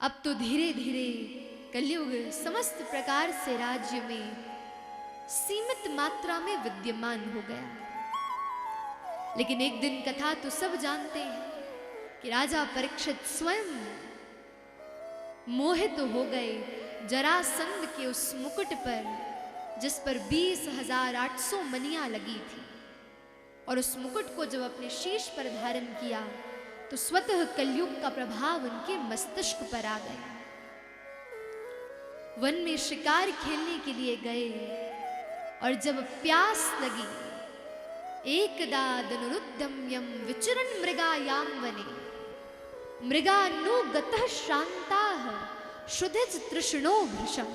अब तो धीरे धीरे कलयुग समस्त प्रकार से राज्य में सीमित मात्रा में विद्यमान हो गया। लेकिन एक दिन कथा तो सब जानते हैं कि राजा परीक्षित स्वयं मोहित हो गए जरासंध के उस मुकुट पर, जिस पर 20,800 मणियां लगी थी। और उस मुकुट को जब अपने शीश पर धारण किया तो स्वतः कलयुग का प्रभाव उनके मस्तिष्क पर आ गया। वन में शिकार खेलने के लिए गए और जब प्यास लगी, एकदा दनुरुद्धम्यम विचरन् मृगायाम वने मृगानुगतः श्रान्ताः शुधिज तृष्णो भृशम्।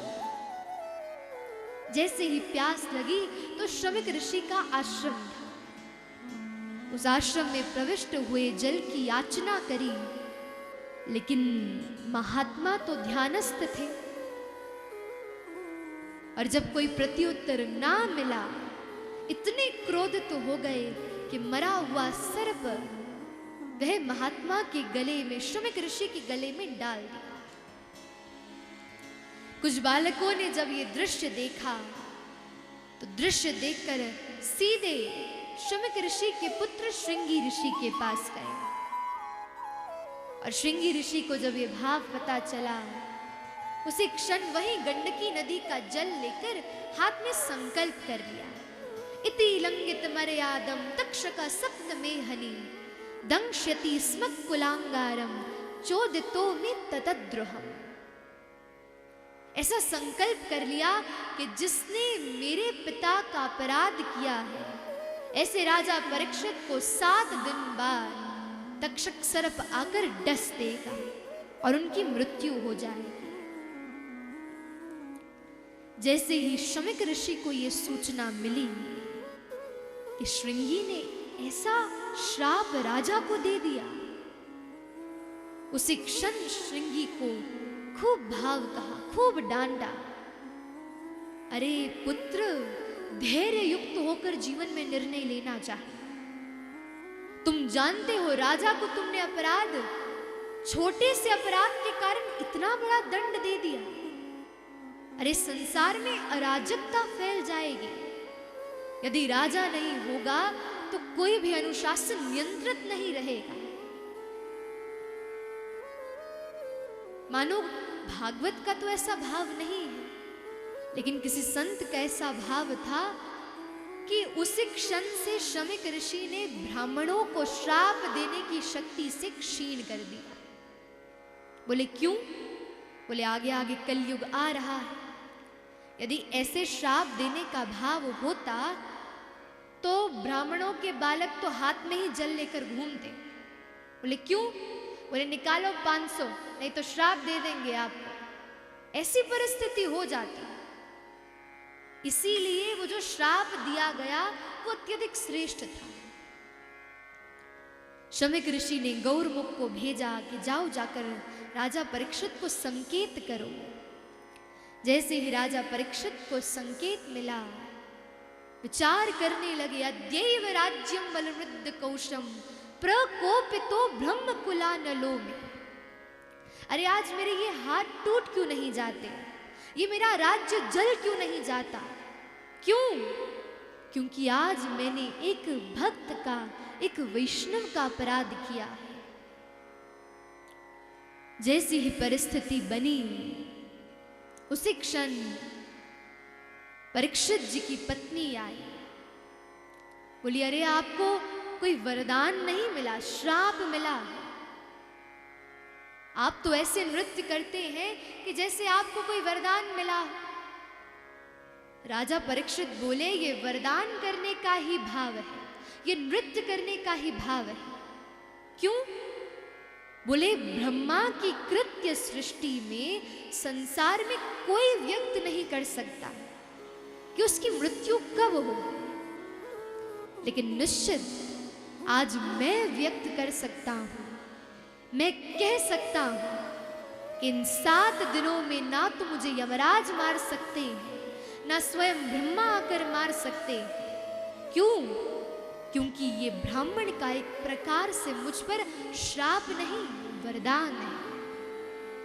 जैसे ही प्यास लगी तो श्रमिक ऋषि का आश्रम था। उस आश्रम में प्रविष्ट हुए, जल की याचना करी, लेकिन महात्मा तो ध्यानस्थ थे और जब कोई प्रत्युत्तर ना मिला, इतने क्रोधित तो हो गए कि मरा हुआ सर्प वह महात्मा के गले में, श्रमिक ऋषि के गले में डाल दिया। कुछ बालकों ने जब ये दृश्य देखा तो दृश्य देखकर सीधे श्रमिक ऋषि के पुत्र श्रृंगी ऋषि के पास गए। और श्रृंगी ऋषि को जब ये भाव पता चला, उसी क्षण वही गंडकी नदी का जल लेकर हाथ में संकल्प कर लिया। इति लंघित मर्यादम तक्षक सप्त में हनि दंक्ष्यति स्म कुलांगारम चोदितो में ततद्रोहम। ऐसा संकल्प कर लिया कि जिसने मेरे पिता का अपराध किया है, ऐसे राजा परीक्षित को 7 दिन बाद तक्षक सर्प आकर डस देगा और उनकी मृत्यु हो जाएगी। जैसे ही श्रमिक ऋषि को यह सूचना मिली कि श्रृंगी ने ऐसा श्राप राजा को दे दिया, उसी क्षण श्रृंगी को खूब भाव कहा, खूब डांटा। अरे पुत्र, धैर्य युक्त होकर जीवन में निर्णय लेना चाहिए। तुम जानते हो राजा को तुमने अपराध, छोटे से अपराध के कारण इतना बड़ा दंड दे दिया। अरे संसार में अराजकता फैल जाएगी। यदि राजा नहीं होगा तो कोई भी अनुशासन नियंत्रित नहीं रहेगा। मानो भागवत का तो ऐसा भाव नहीं है, लेकिन किसी संत का ऐसा भाव था कि उसी क्षण से श्रमिक ऋषि ने ब्राह्मणों को श्राप देने की शक्ति से क्षीण कर दिया। बोले क्यों? बोले आगे आगे कलयुग आ रहा है, यदि ऐसे श्राप देने का भाव होता तो ब्राह्मणों के बालक तो हाथ में ही जल लेकर घूमते। बोले क्यों? बोले निकालो 500, नहीं तो श्राप दे देंगे आपको। ऐसी परिस्थिति हो जाती। इसीलिए वो जो श्राप दिया गया वो अत्यधिक श्रेष्ठ था। श्रमिक ऋषि ने गौरमुख को भेजा कि जाओ जाकर राजा परीक्षित को संकेत करो। जैसे ही राजा परीक्षित को संकेत मिला, विचार करने लगे। अद्यैव राज्यम बलवृद्ध कौशम प्रकोपितो ब्रह्म कुलानलो में। अरे आज मेरे ये हाथ टूट क्यों नहीं जाते? ये मेरा राज्य जल क्यों नहीं जाता? क्यों? क्योंकि आज मैंने एक भक्त का, एक वैष्णव का अपराध किया है। जैसी ही परिस्थिति बनी, उसी क्षण परीक्षित जी की पत्नी आई। बोली अरे आपको कोई वरदान नहीं मिला, श्राप मिला है। आप तो ऐसे नृत्य करते हैं कि जैसे आपको कोई वरदान मिला हो। राजा परीक्षित बोले ये वरदान करने का ही भाव है, ये नृत्य करने का ही भाव है। क्यों? बोले ब्रह्मा की कृत्य सृष्टि में संसार में कोई व्यक्त नहीं कर सकता कि उसकी मृत्यु कब हो, लेकिन निश्चित आज मैं व्यक्त कर सकता हूं। मैं कह सकता हूं कि इन 7 दिनों में ना तो मुझे यमराज मार सकते हैं, ना स्वयं ब्रह्मा आकर मार सकते। क्यों? क्योंकि ये ब्राह्मण का एक प्रकार से मुझ पर श्राप नहीं, वरदान है।